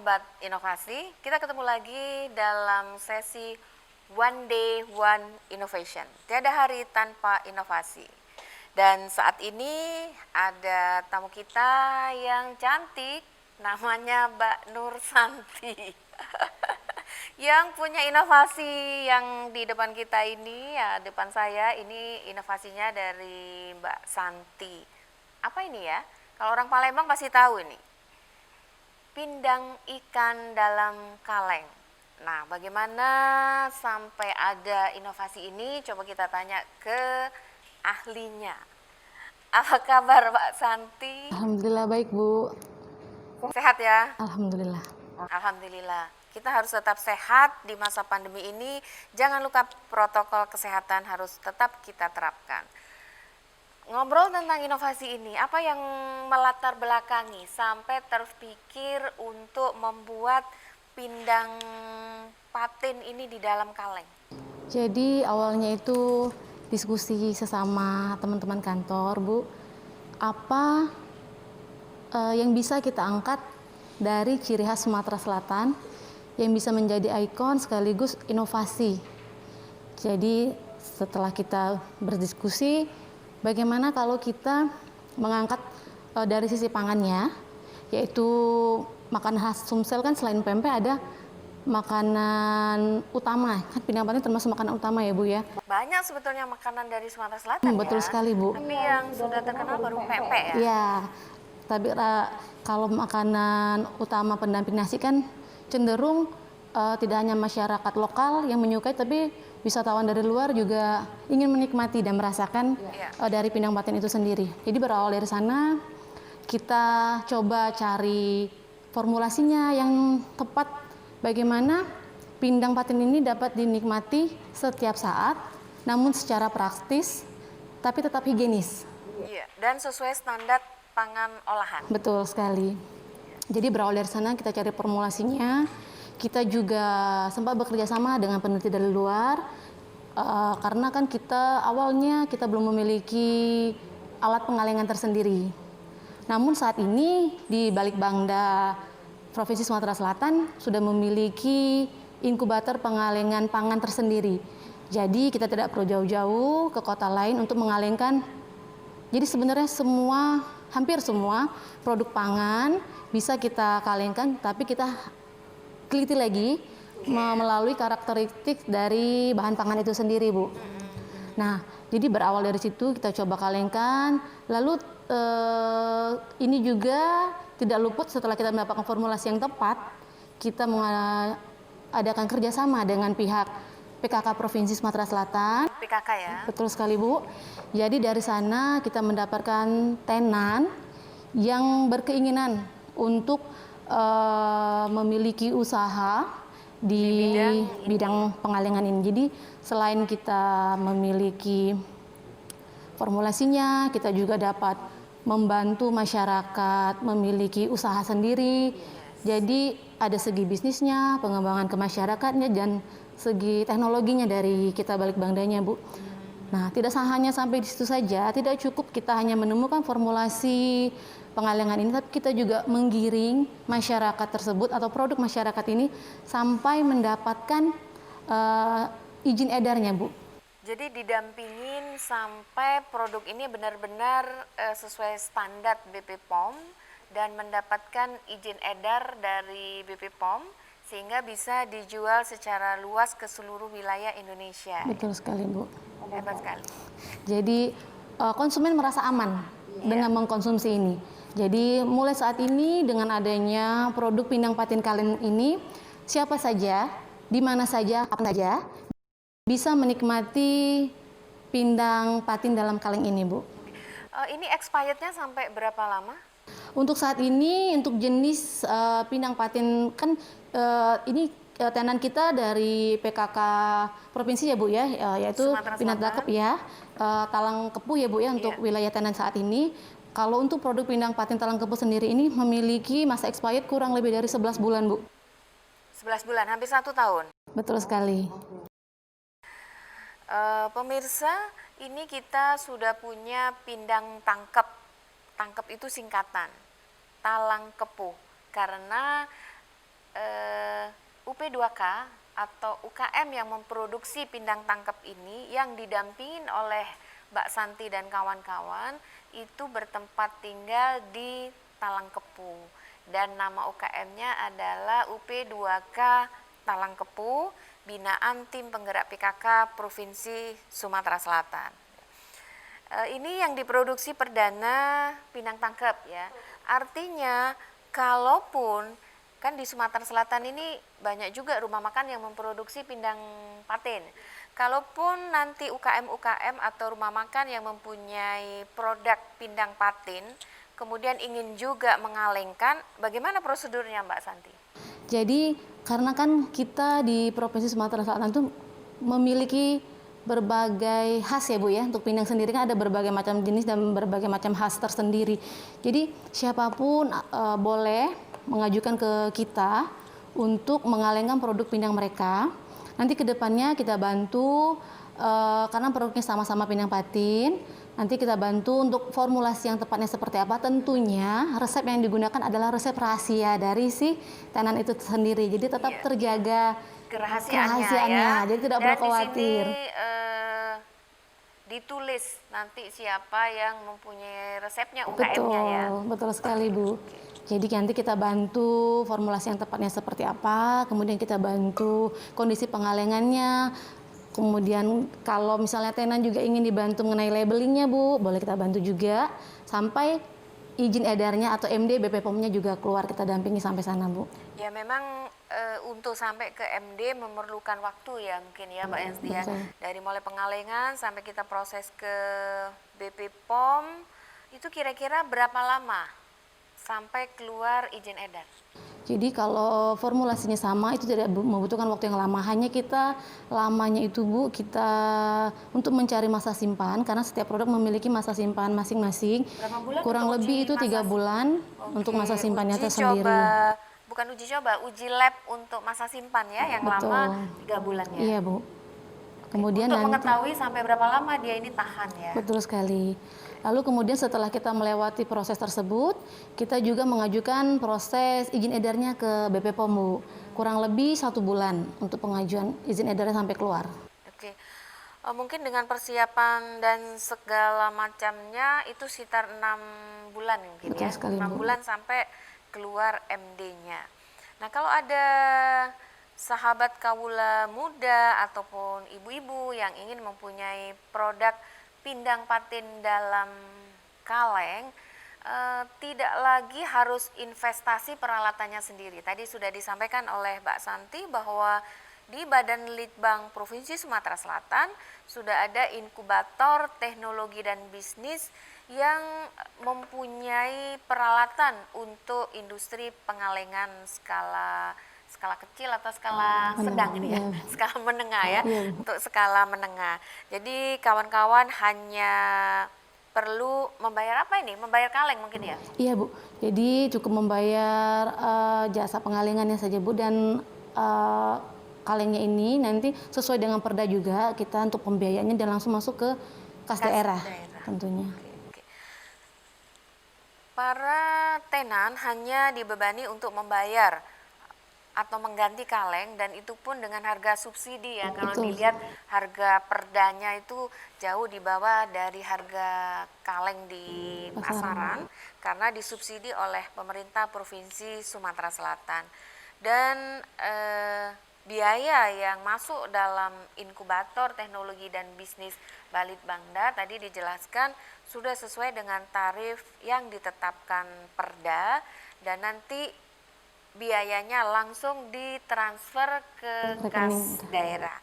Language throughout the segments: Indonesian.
Sobat Inovasi, kita ketemu lagi dalam sesi One Day One Innovation. Tiada hari tanpa inovasi. Dan saat ini ada tamu kita yang cantik, namanya Mbak Nur Santi. Yang punya inovasi yang di depan kita ini, ya depan saya, ini inovasinya dari Mbak Santi. Apa ini ya? Kalau orang Palembang pasti tahu ini. Pindang ikan dalam kaleng. Nah, bagaimana sampai ada inovasi ini? Coba kita tanya ke ahlinya. Apa kabar Mbak Santi? Alhamdulillah baik Bu. Sehat ya? Alhamdulillah. Alhamdulillah. Kita harus tetap sehat di masa pandemi ini. Jangan lupa protokol kesehatan harus tetap kita terapkan. Ngobrol tentang inovasi ini, apa yang melatar belakangi sampai terpikir untuk membuat pindang patin ini di dalam kaleng? Jadi awalnya itu diskusi sesama teman-teman kantor Bu. Apa yang bisa kita angkat dari ciri khas Sumatera Selatan yang bisa menjadi ikon sekaligus inovasi. Jadi setelah kita berdiskusi, bagaimana kalau kita mengangkat dari sisi pangannya, yaitu makanan khas Sumsel kan selain pempek ada makanan utama, kan pindang patin termasuk makanan utama ya Bu ya. Banyak sebetulnya makanan dari Sumatera Selatan Betul ya. sekali Bu. Tapi yang sudah terkenal baru pempek ya. Ya, tapi kalau makanan utama pendamping nasi kan cenderung tidak hanya masyarakat lokal yang menyukai, tapi wisatawan dari luar juga ingin menikmati dan merasakan dari pindang patin itu sendiri. Jadi berawal dari sana kita coba cari formulasinya yang tepat, bagaimana pindang patin ini dapat dinikmati setiap saat, namun secara praktis, tapi tetap higienis. Iya, dan sesuai standar pangan olahan. Betul sekali. Jadi berawal dari sana kita cari formulasinya. Kita juga sempat bekerja sama dengan peneliti dari luar, karena kan awalnya kita belum memiliki alat pengalengan tersendiri. Namun saat ini di Balikbangda Provinsi Sumatera Selatan sudah memiliki inkubator pengalengan pangan tersendiri. Jadi kita tidak perlu jauh-jauh ke kota lain untuk mengalengkan. Jadi sebenarnya hampir semua produk pangan bisa kita kalengkan, tapi kita teliti lagi melalui karakteristik dari bahan pangan itu sendiri Bu. Nah, jadi berawal dari situ kita coba kalengkan, lalu ini juga tidak luput setelah kita mendapatkan formulasi yang tepat, kita mengadakan kerjasama dengan pihak PKK Provinsi Sumatera Selatan. PKK ya? Betul sekali Bu. Jadi dari sana kita mendapatkan tenan yang berkeinginan untuk memiliki usaha di bidang pengalengan ini. Jadi selain kita memiliki formulasinya, kita juga dapat membantu masyarakat memiliki usaha sendiri. Jadi ada segi bisnisnya, pengembangan ke masyarakatnya, dan segi teknologinya dari kita Balikbangdanya Bu. Nah, tidak hanya sampai di situ saja, tidak cukup kita hanya menemukan formulasi pengalengan ini, tapi kita juga menggiring masyarakat tersebut atau produk masyarakat ini sampai mendapatkan izin edarnya Bu. Jadi didampingin sampai produk ini benar-benar sesuai standar BP POM dan mendapatkan izin edar dari BP POM sehingga bisa dijual secara luas ke seluruh wilayah Indonesia. Betul sekali Bu. Hebat sekali. Jadi konsumen merasa aman dengan mengkonsumsi ini. Jadi mulai saat ini dengan adanya produk pindang patin kaleng ini, siapa saja, di mana saja, kapan saja bisa menikmati pindang patin dalam kaleng ini Bu. Ini expirednya sampai berapa lama? Untuk saat ini, untuk jenis pindang patin kan ini tenan kita dari PKK provinsi ya Bu ya, yaitu Pindang Dakep ya, Talang Kepuh ya Bu ya untuk wilayah tenan saat ini. Kalau untuk produk pindang patin Talang Kepuh sendiri ini memiliki masa expired kurang lebih dari 11 bulan Bu. 11 bulan, hampir 1 tahun. Betul sekali. Pemirsa, ini kita sudah punya pindang tangkep. Tangkep itu singkatan, Talang Kepuh. Karena UP2K atau UKM yang memproduksi pindang tangkep ini yang didampingin oleh Mbak Santi dan kawan-kawan itu bertempat tinggal di Talangkepu dan nama UKM-nya adalah UP2K Talangkepu binaan tim penggerak PKK Provinsi Sumatera Selatan. Ini yang diproduksi perdana pindang tangkep ya. Artinya kalaupun kan di Sumatera Selatan ini banyak juga rumah makan yang memproduksi pindang patin. Kalaupun nanti UKM-UKM atau rumah makan yang mempunyai produk pindang patin, kemudian ingin juga mengalengkan, bagaimana prosedurnya Mbak Santi? Jadi karena kan kita di Provinsi Sumatera Selatan itu memiliki berbagai khas ya Bu ya, untuk pindang sendiri kan ada berbagai macam jenis dan berbagai macam khas tersendiri. Jadi siapapun boleh mengajukan ke kita untuk mengalengkan produk pindang mereka. Nanti kedepannya kita bantu karena produknya sama-sama pindang patin. Nanti kita bantu untuk formulasi yang tepatnya seperti apa. Tentunya resep yang digunakan adalah resep rahasia dari si tenan itu sendiri. Jadi tetap terjaga kerahasiaannya ya. Jadi tidak perlu khawatir. Dan di sini ditulis nanti siapa yang mempunyai resepnya UKM-nya ya. Betul sekali Bu. Jadi nanti kita bantu formulasi yang tepatnya seperti apa, kemudian kita bantu kondisi pengalengannya, kemudian kalau misalnya tenan juga ingin dibantu mengenai labelingnya Bu, boleh kita bantu juga, sampai izin edarnya atau MD BP POM-nya juga keluar, kita dampingi sampai sana Bu. Ya memang untuk sampai ke MD memerlukan waktu ya mungkin ya Mbak Yanti ya. Dari mulai pengalengan sampai kita proses ke BP POM, itu kira-kira berapa lama sampai keluar izin edar? Jadi kalau formulasinya sama itu tidak membutuhkan waktu yang lama. Hanya kita lamanya itu Bu, kita untuk mencari masa simpan karena setiap produk memiliki masa simpan masing-masing. Berapa bulan? Kurang lebih itu 3 bulan untuk masa simpannya tersendiri. Bukan uji coba, uji lab untuk masa simpan ya yang Betul. lama 3 bulan ya. Iya Bu. Kemudian untuk nanti, mengetahui sampai berapa lama dia ini tahan ya. Betul sekali. Lalu kemudian setelah kita melewati proses tersebut, kita juga mengajukan proses izin edarnya ke BP POM Bu. Kurang lebih 1 bulan untuk pengajuan izin edarnya sampai keluar. Oke. Mungkin dengan persiapan dan segala macamnya itu sekitar 6 bulan mungkin. Betul ya. sekali, 6 Bu. bulan sampai keluar MD-nya. Nah, kalau ada sahabat kawula muda ataupun ibu-ibu yang ingin mempunyai produk pindang patin dalam kaleng, tidak lagi harus investasi peralatannya sendiri. Tadi sudah disampaikan oleh Mbak Santi bahwa di Badan Litbang Provinsi Sumatera Selatan sudah ada inkubator teknologi dan bisnis yang mempunyai peralatan untuk industri pengalengan skala kecil atau skala sedang ini ya, skala menengah ya, untuk skala menengah. Jadi kawan-kawan hanya perlu membayar apa ini? Membayar kaleng mungkin ya? Iya Bu, jadi cukup membayar jasa pengalengannya saja Bu, dan kalengnya ini nanti sesuai dengan perda juga kita untuk pembiayaannya dan langsung masuk ke kas daerah tentunya. Oke. Para tenan hanya dibebani untuk membayar atau mengganti kaleng dan itu pun dengan harga subsidi ya. Kalau dilihat harga perdanya itu jauh di bawah dari harga kaleng di pasaran karena disubsidi oleh pemerintah Provinsi Sumatera Selatan. Dan biaya yang masuk dalam inkubator teknologi dan bisnis Balitbangda tadi dijelaskan sudah sesuai dengan tarif yang ditetapkan Perda dan nanti biayanya langsung ditransfer ke kas daerah.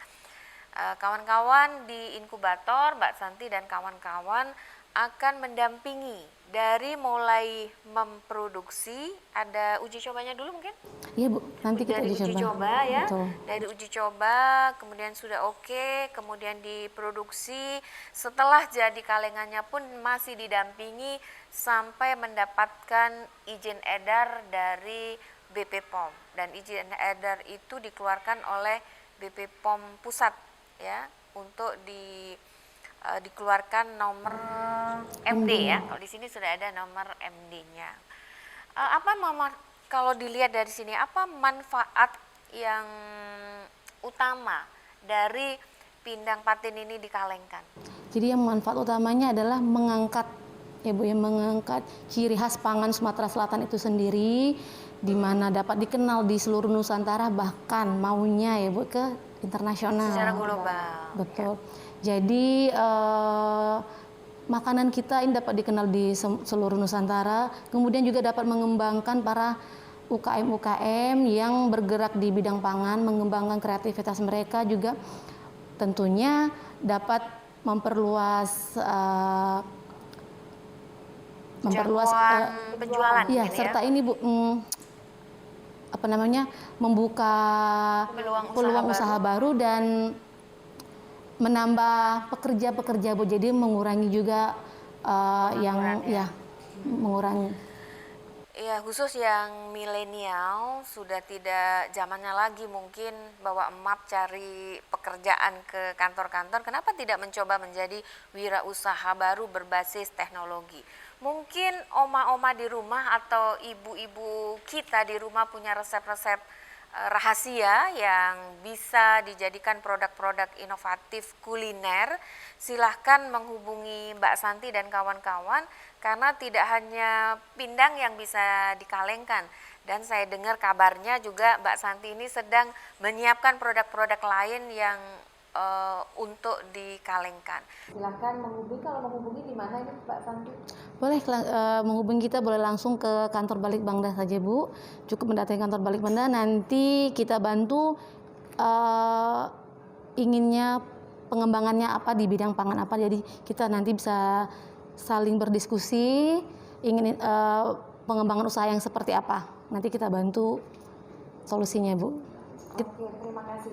Kawan-kawan di inkubator, Mbak Santi dan kawan-kawan akan mendampingi dari mulai memproduksi, ada uji cobanya dulu mungkin? Iya Bu, nanti kita Dari uji coba ya. Betul. Dari uji coba, kemudian sudah oke, kemudian diproduksi. Setelah jadi kalengannya pun masih didampingi sampai mendapatkan izin edar dari BP POM, dan izin edar itu dikeluarkan oleh BP POM pusat ya untuk dikeluarkan nomor MD ya. Kalau di sini sudah ada nomor MD-nya. Apa nomor kalau dilihat dari sini, apa manfaat yang utama dari pindang patin ini dikalengkan? Jadi yang manfaat utamanya adalah mengangkat ya Bu, yang mengangkat ciri khas pangan Sumatera Selatan itu sendiri, di mana dapat dikenal di seluruh Nusantara, bahkan maunya ya Bu ke internasional. Secara global. Betul. Jadi makanan kita ini dapat dikenal di seluruh Nusantara, kemudian juga dapat mengembangkan para UKM-UKM yang bergerak di bidang pangan, mengembangkan kreativitas mereka, juga tentunya dapat memperluas Jangkauan penjualan ya, mungkin serta ini Bu, apa namanya, membuka peluang usaha baru dan menambah pekerja-pekerja Bu, jadi mengurangi juga mengurangi. Ya, khusus yang milenial sudah tidak zamannya lagi mungkin bawa map cari pekerjaan ke kantor-kantor. Kenapa tidak mencoba menjadi wirausaha baru berbasis teknologi? Mungkin oma-oma di rumah atau ibu-ibu kita di rumah punya resep-resep rahasia yang bisa dijadikan produk-produk inovatif kuliner. Silahkan menghubungi Mbak Santi dan kawan-kawan, karena tidak hanya pindang yang bisa dikalengkan, dan saya dengar kabarnya juga Mbak Santi ini sedang menyiapkan produk-produk lain yang untuk dikalengkan. Silahkan menghubungi, kalau menghubungi di mana ini Mbak Santi? Boleh menghubungi kita, boleh langsung ke kantor Balikbangda saja Bu. Cukup mendatangi kantor Balikbangda, nanti kita bantu inginnya pengembangannya apa di bidang pangan apa. Jadi kita nanti bisa saling berdiskusi, ingin pengembangan usaha yang seperti apa. Nanti kita bantu solusinya Bu. Oke, terima kasih.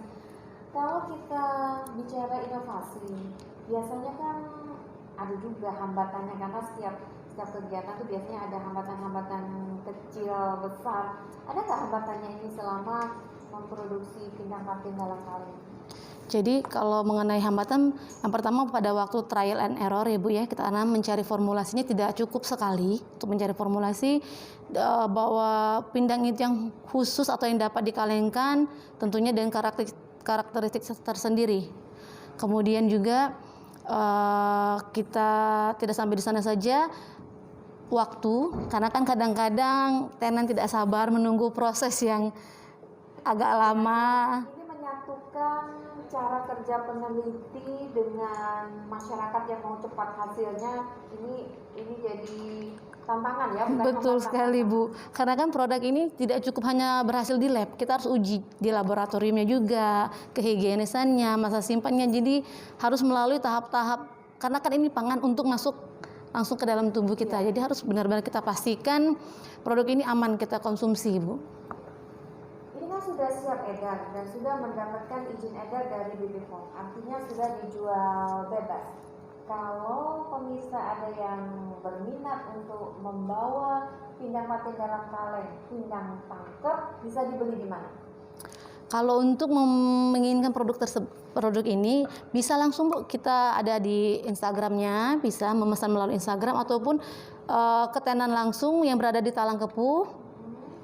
Kalau kita bicara inovasi, biasanya kan ada juga hambatannya, karena setiap kegiatan itu biasanya ada hambatan-hambatan kecil besar. Ada nggak hambatannya ini selama memproduksi pindang patin dalam kaleng? Jadi kalau mengenai hambatan, yang pertama pada waktu trial and error ya Bu ya, kita akan mencari formulasinya tidak cukup sekali untuk mencari formulasi bahwa pindang itu yang khusus atau yang dapat dikalengkan tentunya dengan karakteristik tersendiri. Kemudian juga kita tidak sampai di sana saja, waktu, karena kan kadang-kadang tenan tidak sabar menunggu proses yang agak lama. Ini menyatukan cara kerja peneliti dengan masyarakat yang mau cepat hasilnya, ini jadi tantangan ya. Betul sekali Bu, karena kan produk ini tidak cukup hanya berhasil di lab, kita harus uji di laboratoriumnya juga, kehigienisannya, masa simpannya, jadi harus melalui tahap-tahap, karena kan ini pangan untuk masuk langsung ke dalam tubuh kita, jadi harus benar-benar kita pastikan produk ini aman kita konsumsi Bu. Ini kan sudah siap edar dan sudah mendapatkan izin edar dari BB POM, artinya sudah dijual bebas. Kalau pemirsa ada yang berminat untuk membawa pindang patin dalam kaleng, pindang tangkep, bisa dibeli di mana? Kalau untuk menginginkan produk ini bisa langsung Bu, kita ada di Instagramnya, bisa memesan melalui Instagram ataupun ke tenan langsung yang berada di Talangkepu.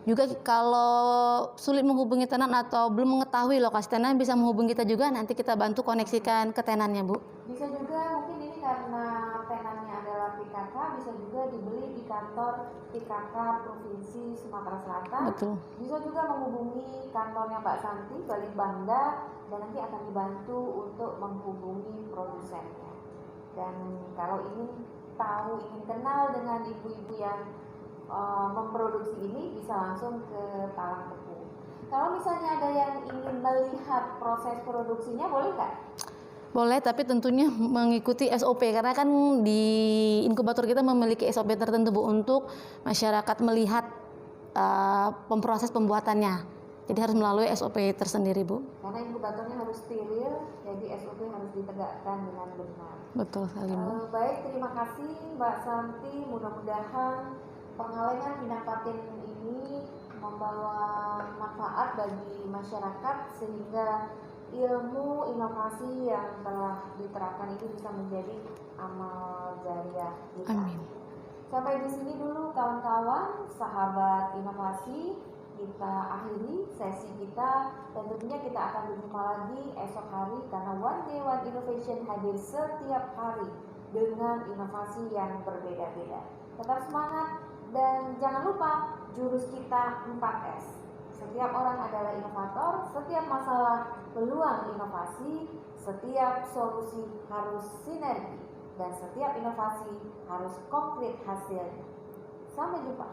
Juga kalau sulit menghubungi tenan atau belum mengetahui lokasi tenan, bisa menghubungi kita juga, nanti kita bantu koneksikan ke tenannya Bu. Bisa juga mungkin ini karena tenannya adalah PKK, bisa juga dibeli di kantor PKK Provinsi Sumatera Selatan. Betul. Bisa juga menghubungi kantornya Mbak Santi, Balikbangda, dan nanti akan dibantu untuk menghubungi produsennya. Dan kalau ingin tahu, ingin kenal dengan ibu-ibu yang memproduksi ini, bisa langsung ke Talangkepu. Kalau misalnya ada yang ingin melihat proses produksinya, boleh nggak? Boleh, tapi tentunya mengikuti SOP, karena kan di inkubator kita memiliki SOP tertentu Bu untuk masyarakat melihat proses pembuatannya. Jadi harus melalui SOP tersendiri Bu. Karena inkubatornya harus steril, jadi SOP harus ditegakkan dengan benar. Betul sekali Bu. Baik, terima kasih Mbak Santi. Mudah-mudahan pengalengan pindang patin ini membawa manfaat bagi masyarakat, sehingga ilmu inovasi yang telah diterapkan itu bisa menjadi amal jariah kita. Amin. Sampai di sini dulu kawan-kawan, sahabat inovasi, kita akhiri sesi kita dan tentunya kita akan berjumpa lagi esok hari karena One Day One Innovation hadir setiap hari dengan inovasi yang berbeda-beda. Tetap semangat dan jangan lupa jurus kita 4S. Setiap orang adalah inovator, setiap masalah peluang inovasi, setiap solusi harus sinergi. Dan setiap inovasi harus konkret hasilnya. Sampai jumpa.